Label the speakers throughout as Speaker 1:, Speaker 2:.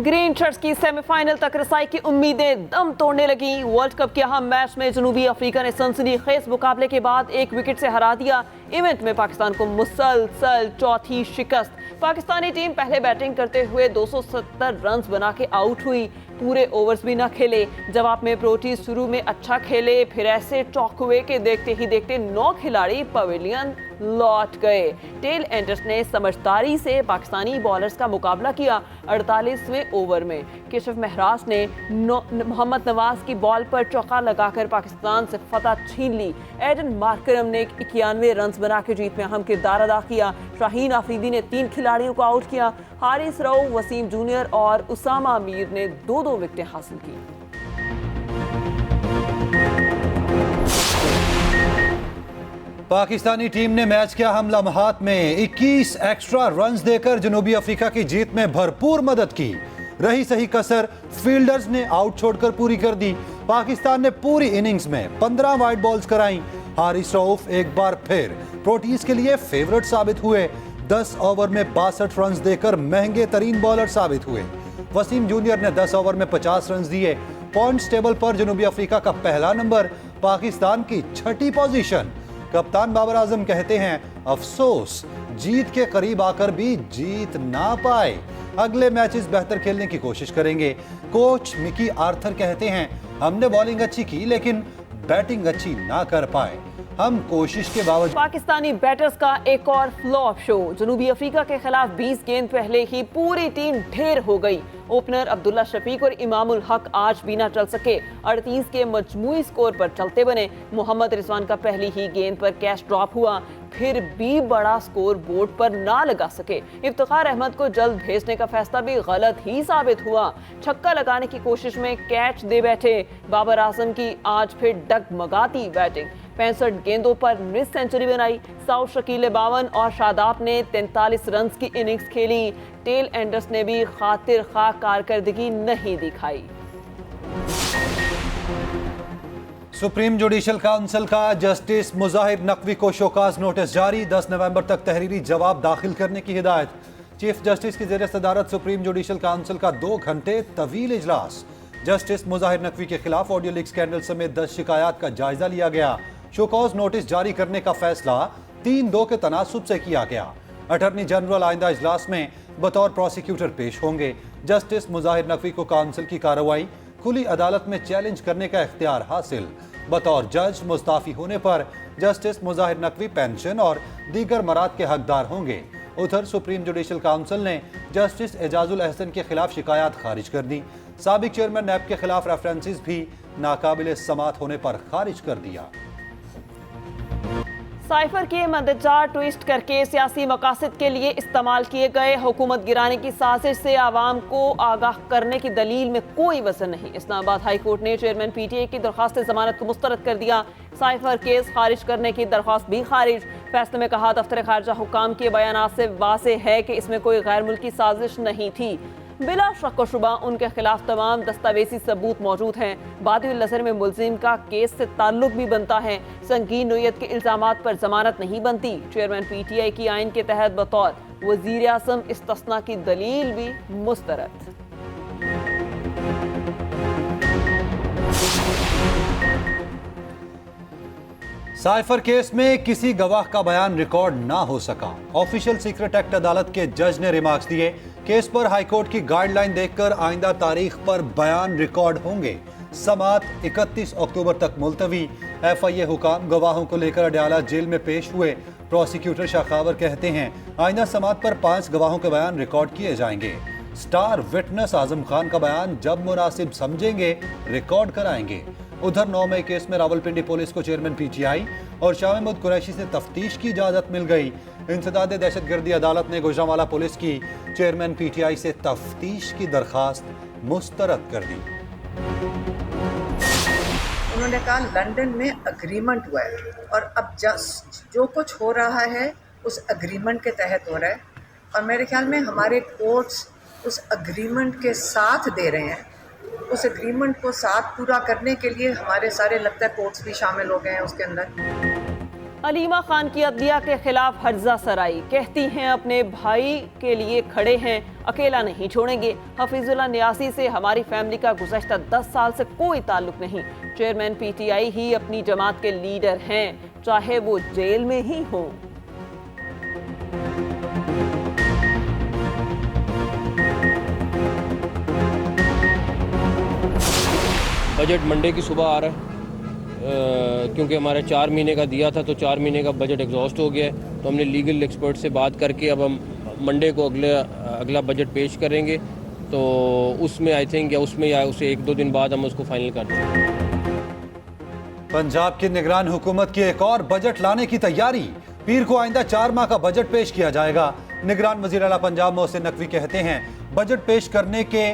Speaker 1: Green shirts की semifinal तक रसाई की उम्मीदें दम तोड़ने लगी। वर्ल्ड कप के अहम मैच में जनूबी अफ्रीका ने सनसनीखेज मुकाबले के बाद 1 विकेट से हरा दिया। इवेंट में पाकिस्तान को मुसलसल चौथी शिकस्त। पाकिस्तानी टीम पहले बैटिंग करते हुए 270 रन बना के आउट हुई। पूरे ओवर्स भी न खेले। जवाब में प्रोटीज शुरू में अच्छा खेले, फिर ऐसे चौक हुए कि देखते ही देखते 9 खिलाड़ी पवेलियन लौट गए। टेल एंडर्स ने समझदारी से पाकिस्तानी बॉलर्स का मुकाबला किया। 48वें ओवर में केशव महराज ने मोहम्मद नवाज की बॉल पर चौका लगाकर पाकिस्तान से फतह छीन ली। एडन मार्करम ने 91 रन बना के जीत में अहम किरदार अदा किया। शाहीन आफरीदी ने 3 खिलाड़ियों को आउट किया। हारिस रऊफ, वसीम जूनियर और उसामा मीर ने 2-2 विकेटें हासिल की।
Speaker 2: पाकिस्तानी टीम ने मैच के अहम लम्हात में 21 एक्स्ट्रा रन्स देकर जनूबी अफ्रीका की जीत में भरपूर मदद की। रही सही कसर फील्डर्स ने आउट छोड़कर पूरी कर दी। पाकिस्तान ने पूरी इनिंग्स में 15 वाइड बॉल्स कराई। हारिस रऊफ एक बार फिर प्रोटीज के लिए फेवरेट साबित हुए। 10 ओवर में 62 रन देकर महंगे तरीन बॉलर साबित हुए। वसीम जूनियर ने 10 ओवर में 50 रन दिए। पॉइंट्स टेबल पर जनूबी अफ्रीका का पहला नंबर, पाकिस्तान की 6ठी पोजीशन। कप्तान बाबर आजम कहते हैं अफसोस जीत के करीब आकर भी जीत ना पाए। अगले मैचेस बेहतर खेलने की कोशिश करेंगे। कोच मिकी आर्थर कहते हैं हमने बॉलिंग अच्छी की लेकिन बैटिंग अच्छी ना कर पाए। हम कोशिश के बावजूद।
Speaker 1: पाकिस्तानी बैटर्स का एक और फ्लॉप शो। जनूबी अफ्रीका के खिलाफ 20 गेंद पहले ही पूरी टीम ढेर हो गई। ओपनर अब्दुल्ला शफीक और इमामुल हक आज भी ना चल सके। 38 के मजमूई स्कोर पर चलते बने। मोहम्मद रिजवान का पहली ही गेंद पर कैच ड्रॉप हुआ, फिर भी बड़ा स्कोर बोर्ड पर ना लगा सके। इफ्तिखार अहमद को जल्द भेजने का फैसला भी गलत ही साबित हुआ। छक्का लगाने की कोशिश में कैच दे बैठे। बाबर आजम की आज फिर डगमगाती बैटिंग। 65 गेंदों पर मिस सेंचुरी बनाई। साउथ शकील 52 और शादाब ने 43 रन की इनिंग्स खेली। टेल एंडर्स ने भी खातिर खा कारकर्दगी नहीं दिखाई।
Speaker 2: सुप्रीम जुडिशल काउंसिल का जस्टिस मुजाहिर नकवी को शोकाज नोटिस जारी। 10 नवंबर तक तहरीरी जवाब दाखिल करने की हिदायत। चीफ जस्टिस की ज़ेर सदारत सुप्रीम जुडिशल काउंसिल का 2 घंटे तवील इजलास। जस्टिस मुजाहिर नकवी के खिलाफ ऑडियो लीक स्कैंडल समेत 10 शिकायत का जायजा लिया गया। शोकॉज नोटिस जारी करने का फैसला 3-2 के तनासुब से किया गया। अटॉर्नी जनरल आइंदा इजलास में बतौर प्रोसिक्यूटर पेश होंगे। जस्टिस मुजाहिर नकवी को काउंसिल की कार्रवाई खुली अदालत में चैलेंज करने का इख्तियार हासिल। बतौर जज मुस्ताफी होने पर जस्टिस मुजाहिर नकवी पेंशन और दीगर मराद के हकदार होंगे। उधर सुप्रीम जुडिशल काउंसिल ने जस्टिस एजाजुल अहसन के खिलाफ शिकायत खारिज कर दी। साबिक चेयरमैन नैब के खिलाफ रेफरेंसेस भी नाकाबिले समात होने पर खारिज कर दिया।
Speaker 1: साइफर के मददगार ट्विस्ट करके सियासी मकासद के लिए इस्तेमाल किए गए हुकूमत गिराने की साजिश से आवाम को आगाह करने की दलील में कोई वजन नहीं। इस्लामाबाद हाई कोर्ट ने चेयरमैन पीटीआई की दरख्वास्त जमानत को मुस्तरद कर दिया। साइफर केस खारिज करने की दरख्वास्त भी खारिज। फैसले में कहा दफ्तर खारजा हुकाम के बयानात से वाज़ेह है कि इसमें कोई गैर मुल्की साजिश नहीं थी। बिला शक व शुबा उनके खिलाफ तमाम दस्तावेजी सबूत मौजूद हैं। बादिल नज़र में मुलजिम का केस से ताल्लुक भी बनता है। संगीन नोयत के इल्जामात पर जमानत नहीं बनती। चेयरमैन पीटीआई की आइन के तहत बतौर वजीर आज़म इस्तिस्ना की दलील भी मुस्तरद।
Speaker 2: साइफर केस में किसी गवाह का बयान रिकॉर्ड ना हो सका। ऑफिशियल सीक्रेट एक्ट अदालत के जज ने रिमार्क्स दिए। केस पर हाईकोर्ट की गाइडलाइन देखकर आइंदा तारीख पर बयान रिकॉर्ड होंगे। समात 31 अक्टूबर तक मुलतवी। FIA हुकाम गवाहों को लेकर अडयाला जेल में पेश हुए। प्रोसिक्यूटर शाखावर कहते हैं आइंदा समात पर 5 गवाहों के बयान रिकॉर्ड किए जाएंगे। स्टार विटनेस आजम खान का बयान जब मुनासिब समझेंगे रिकॉर्ड कराएंगे। उधर 9 मई केस में रावलपिंडी पुलिस को चेयरमैन पीटीआई और शाह महमूद कुरैशी से तफ्तीश की इजाजत मिल गई। इंसदाद दहशतगर्दी अदालत ने गुजरांवाला पुलिस की चेयरमैन पीटीआई से तफ्तीश की दरखास्त मुस्तरद कर दी।
Speaker 3: उन्होंने कहा लंदन में अग्रीमेंट हुआ है और अब जो कुछ हो रहा है उस अग्रीमेंट के तहत हो रहा है और मेरे ख्याल में हमारे कोर्ट्स उस अग्रीमेंट के साथ दे रहे हैं। उस एग्रीमेंट को साथ पूरा करने के लिए हमारे सारे लगता है कोर्ट्स भी शामिल हो गए हैं उसके अंदर।
Speaker 1: अलीमा खान की अदलिया के खिलाफ हर्जा सराई, कहती हैं अपने भाई के लिए खड़े हैं, अकेला नहीं छोड़ेंगे। हफीजुल्लाह न्यासी से हमारी फैमिली का गुज़श्ता 10 साल से कोई ताल्लुक नहीं। चेयरमैन पीटीआई ही अपनी जमात के लीडर हैं, चाहे वो जेल में ही हो।
Speaker 4: बजट मंडे की सुबह आ रहा है, क्योंकि हमारा 4 महीने का दिया था, तो 4 महीने का बजट एग्जॉस्ट हो गया है। तो हमने लीगल एक्सपर्ट से बात करके अब हम मंडे को अगला बजट पेश करेंगे। तो उसमें आई थिंक या उसे 1-2 दिन बाद हम उसको फाइनल कर देंगे।
Speaker 2: पंजाब की निगरान हुकूमत की एक और बजट लाने की तैयारी। पीर को आइंदा 4 माह का बजट पेश किया जाएगा। निगरान वज़ीर आला पंजाब मोहसिन नकवी कहते हैं बजट पेश करने के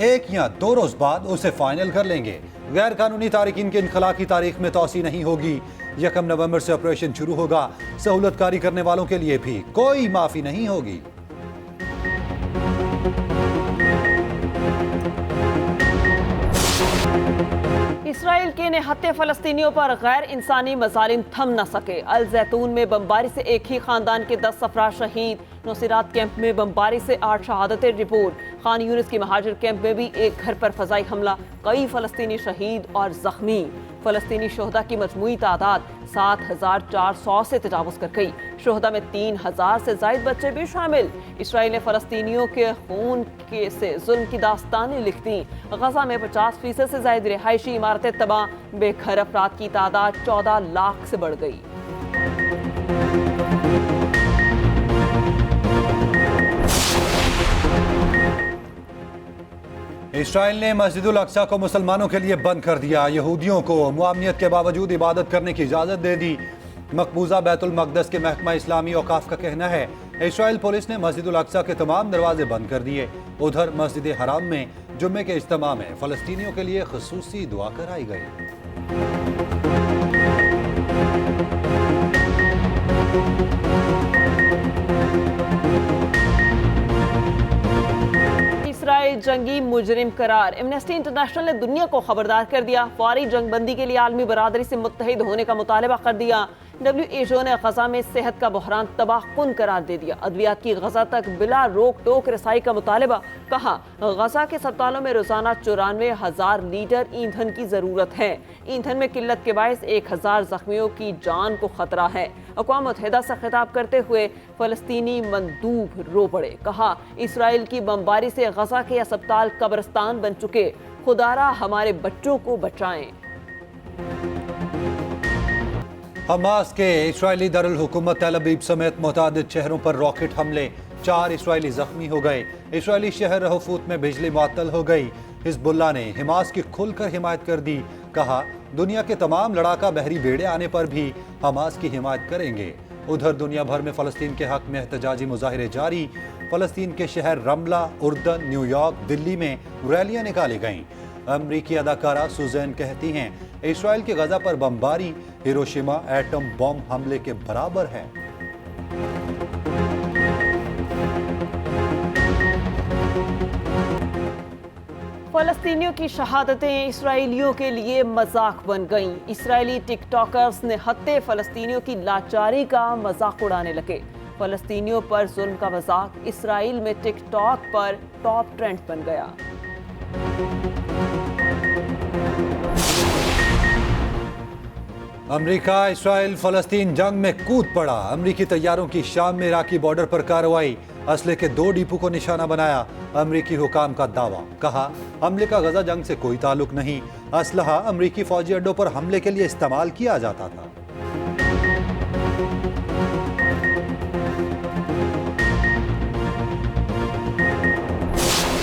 Speaker 2: 1 या 2 रोज बाद उसे फाइनल कर लेंगे। गैर कानूनी तारिकीन के इनखला की तारीख में तोसी नहीं होगी। 1 नवंबर से ऑपरेशन शुरू होगा। सहूलतकारी करने वालों के लिए भी कोई माफी नहीं होगी।
Speaker 1: इसराइल के निहत्थे फलस्तीनियों पर गैर इंसानी मजालिम थम न सके। अल जैतून में बमबारी से एक ही खानदान के 10 अफराद शहीद। नौसिरात कैंप में बमबारी से 8 शहादतें रिपोर्ट। खान यूनिस के महाजिर कैंप में भी एक घर पर फजाई हमला, कई फलस्तीनी शहीद और जख्मी। फलस्तीनी शोहदा की मजमूई तादाद 7,400 से तजावुज कर गई। शोहदा में 3,000 से जायद बच्चे भी शामिल। इसराइल ने फलस्तीनियों के खून से जुल्म की दास्तानें लिख दी। गजा में 50% से जायद रिहायशी इमारतें तबाह, बेघर अफराद की तादाद 14 लाख से बढ़ गई।
Speaker 2: इसराइल ने मस्जिदुल अक्सा को मुसलमानों के लिए बंद कर दिया। यहूदियों को मुआमनियत के बावजूद इबादत करने की इजाज़त दे दी। मकबूजा बैतुल मक़दस के महकमा इस्लामी औकाफ का कहना है इसराइल पुलिस ने मस्जिदुल अक्सा के तमाम दरवाजे बंद कर दिए। उधर मस्जिद हराम में जुम्मे के इज्तिमा में फ़लस्तीनियों के लिए ख़ुसूसी दुआ कराई गई।
Speaker 1: इसराइल जंगी मुजरिम करार। एमनेस्टी इंटरनेशनल ने दुनिया को खबरदार कर दिया। फौरी जंगबंदी के लिए आलमी बरादरी से मुत्तहिद होने का मुतालबा कर दिया। WHO ने गजा में सेहत का बहरान तबाहकुन करार दे दिया। अद्वियात की गजा तक बिला रोक टोक रसाई का मुतालबा। कहा गजा के अस्पतालों में रोजाना 94,000 लीटर ईंधन की जरूरत है। ईंधन में किल्लत के बायस 1,000 जख्मियों की जान को खतरा है। अक़वाम मुत्तहिदा से खिताब करते हुए फलस्तीनी मंदूब रो पड़े। कहा इसराइल की बमबारी से गजा के अस्पताल कब्रिस्तान बन चुके। खुदारा हमारे बच्चों को बचाएं।
Speaker 2: हमास के इस्राइली दारुल हुकूमत तेल अवीव समेत मुतादिद शहरों पर रॉकेट हमले, 4 इसराइली जख्मी हो गए। इसराइली शहर रहफूत में बिजली मुअत्तल हो गई। हिजबुल्लाह ने हमास की खुलकर हिमायत कर दी। कहा दुनिया के तमाम लड़ाका बहरी बेड़े आने पर भी हमास की हिमायत करेंगे। उधर दुनिया भर में फ़लस्तीन के हक में एहतजाजी मुजाहिरे जारी। फ़लस्तीन के शहर रमला, उर्दन, न्यूयॉर्क, दिल्ली में रैलियां निकाली गईं। अमरीकी अदाकारा सुजैन कहती हैं इसराइल की गजा पर बमबारी हिरोशिमा एटम बम हमले के बराबर है।
Speaker 1: फलस्तीनियों की शहादतें इसराइलियों के लिए मजाक बन गईं। इसराइली टिकटॉकर्स ने हत्ते फलस्तीनियों की लाचारी का मजाक उड़ाने लगे। फलस्तीनियों पर जुल्म का मजाक इसराइल में टिकटॉक पर टॉप ट्रेंड बन गया।
Speaker 2: अमेरिका इसराइल फ़लस्तीन जंग में कूद पड़ा। अमेरिकी तैयारों की शाम में इराकी बॉर्डर पर कार्रवाई। असले के 2 डिपो को निशाना बनाया। अमेरिकी हुकाम का दावा। कहा हमले का गजा जंग से कोई ताल्लुक नहीं। असलहा अमेरिकी फौजी अड्डों पर हमले के लिए इस्तेमाल किया जाता था।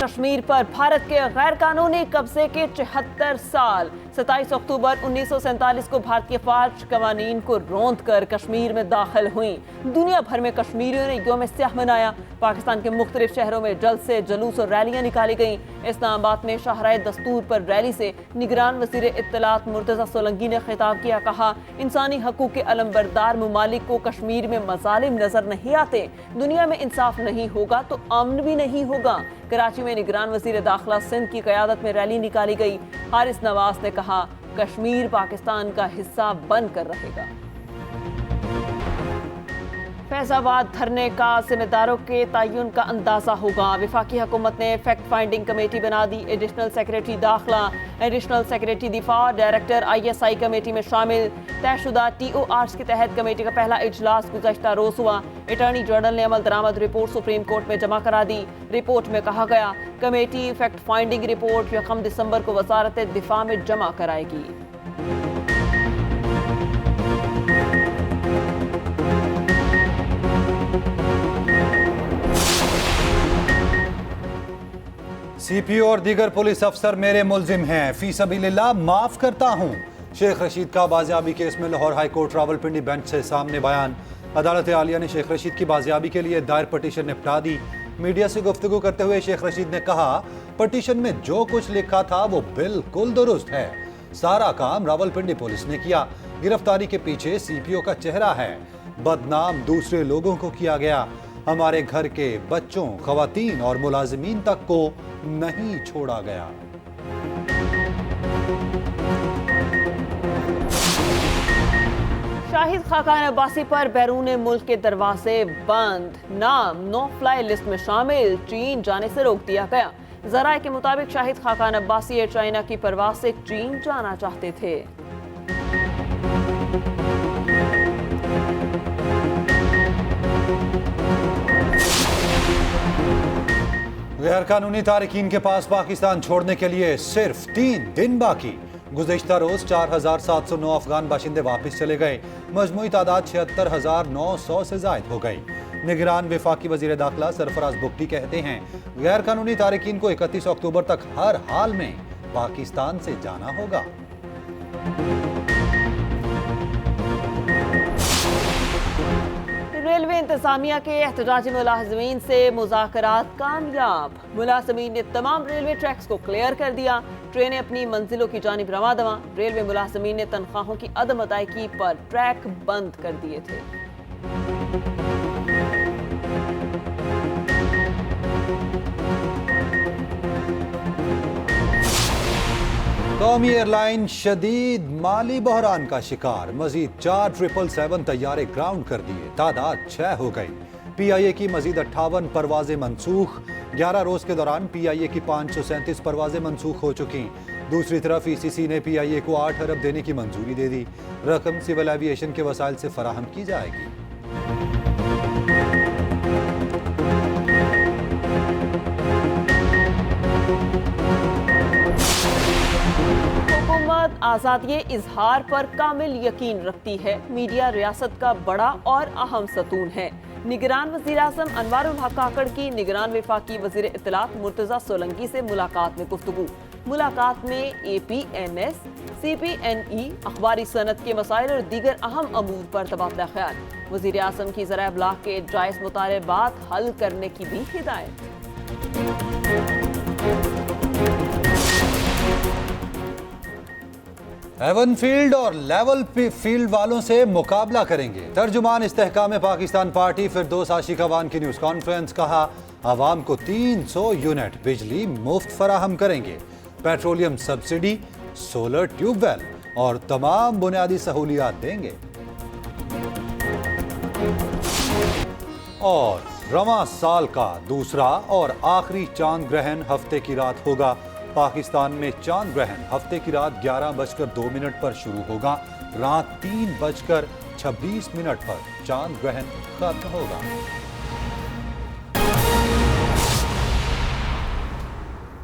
Speaker 1: कश्मीर पर भारत के गैर कानूनी कब्जे के 74 साल। 27 अक्टूबर 1947 को भारतीय फौज कवानीन को रौंद कर कश्मीर में दाखिल हुई। दुनिया भर में कश्मीरियों ने यौम स्याह मनाया। पाकिस्तान के मुख्तलिफ शहरों में जलसे, जुलूस और रैलियां निकाली गईं। इस्लामाबाद में शाहराए दस्तूर पर रैली से निगरान वज़ीर इत्तलात मुर्तज़ा सोलंकी ने खिताब किया। कहा इंसानी हकूक़ के अलमबरदार ममालिक को कश्मीर में मज़ालिम नजर नहीं आते। दुनिया में इंसाफ नहीं होगा तो अमन भी नहीं होगा। कराची में निगरान वज़ीर दाखिला सिंध की क़यादत में रैली निकाली गई। हारिस नवाज ने कहा कश्मीर पाकिस्तान का हिस्सा बनकर रहेगा। फैजाबाद धरने का जिम्मेदारों के तयन का अंदाजा होगा। वफाकी हुकूमत ने फैक्ट फाइंडिंग कमेटी बना दी। एडिशनल सेक्रेटरी दाखिला, एडिशनल सेक्रेटरी दिफा, डायरेक्टर ISI कमेटी में शामिल। तयशुदा TORs के तहत कमेटी का पहला इजलास गुज़श्ता रोज हुआ। अटॉर्नी जनरल ने अमल दरामद रिपोर्ट सुप्रीम कोर्ट में जमा करा दी। रिपोर्ट में कहा गया कमेटी फैक्ट फाइंडिंग रिपोर्ट 1 दिसंबर को वजारत दिफा में जमा कराएगी।
Speaker 2: CPO और दीगर पुलिस अफसर मेरे मुल्जिम हैं, फी सबीलिल्लाह माफ करता हूं। शेख रशीद का बाजियाबी केस में Lahore high court Rawalpindi bench से सामने बयान। अदालत आलिया ने शेख रशीद की बाजियाबी के लिए दायर पटिशन निपटा दी। मीडिया से गुफ्तगू करते हुए शेख रशीद ने कहा पटिशन में जो कुछ लिखा था वो बिल्कुल दुरुस्त है। सारा काम रावलपिंडी पुलिस ने किया। गिरफ्तारी के पीछे CPO का चेहरा है। बदनाम दूसरे लोगों को किया गया। हमारे घर के बच्चों, खवातीन और मुलाजिमीन तक को नहीं छोड़ा गया।
Speaker 1: शाहिद खाकान अब्बासी पर बैरून मुल्क के दरवाजे बंद। नाम नो फ्लाई लिस्ट में शामिल। चीन जाने से रोक दिया गया। जराये के मुताबिक शाहिद खाकान अब्बासी एयर चाइना की परवाज से चीन जाना चाहते थे।
Speaker 2: गैर कानूनी तारिकीन के पास पाकिस्तान छोड़ने के लिए सिर्फ 3 दिन बाकी। गुज़श्ता रोज 4709 अफगान बाशिंदे वापस चले गए। मजमूई तादाद 76,900 से जायद हो गई। निगरान वफाकी वजीर दाखिला सरफराज बुगटी कहते हैं गैर कानूनी तारिकीन को 31 अक्टूबर तक हर हाल में पाकिस्तान से जाना होगा।
Speaker 1: रेलवे इंतजामिया के एहतजाजी मुलाजमीन से मुज़ाकरात कामयाब। मुलाजमीन ने तमाम रेलवे ट्रैक्स को क्लियर कर दिया। ट्रेनें अपनी मंजिलों की जानिब रवादवा। रेलवे मुलाजमीन ने तनख्वाहों की अदम अदायगी पर ट्रैक बंद कर दिए थे।
Speaker 2: कौमी एयरलाइन शदीद माली बहरान का शिकार। मजीद 4 777 तैयारे ग्राउंड कर दिए। तादाद 6 हो गई। PIA की मजीद 58 परवाजें मनसूख। 11 रोज के दौरान PIA की 537 परवाजें मनसूख हो चुकी। दूसरी तरफ ECC ने PIA को 8 अरब देने की मंजूरी दे दी। रकम सिविल एविएशन के वसाइल से फराहम की जाएगी।
Speaker 1: हुकूमत आज़ादी इजहार पर कामिल यकीन रखती है। मीडिया रियासत का बड़ा और अहम सतून है। निगरान वज़ीर आज़म अनवारुल हक काकड़ की निगरान वफाकी वज़ीर इत्तलात मुर्तज़ा सोलंकी से मुलाकात में गुफ्तगू। मुलाकात में APMS, CPNE, अखबारी सनत के मसाइल और दीगर अहम अमूर पर तबादला ख्याल। वज़ीर आज़म की ज़राए अबलाग के जायज़ मुतालबात हल करने की भी हिदायत।
Speaker 2: एवन फील्ड और लेवल फील्ड वालों से मुकाबला करेंगे। तर्जुमान इस्तेहकाम पाकिस्तान पार्टी फिरदौस आशिक अवान की न्यूज़ कॉन्फ्रेंस। कहा आवाम को 300 यूनिट बिजली मुफ्त फराहम करेंगे। पेट्रोलियम सब्सिडी, सोलर ट्यूबवेल और तमाम बुनियादी सहूलियात देंगे। और रवां साल का दूसरा और आखिरी चांद ग्रहण हफ्ते की रात होगा। पाकिस्तान में चांद ग्रहण हफ्ते की रात 11:02 पर शुरू होगा। रात 3:26 पर चांद ग्रहण खत्म होगा।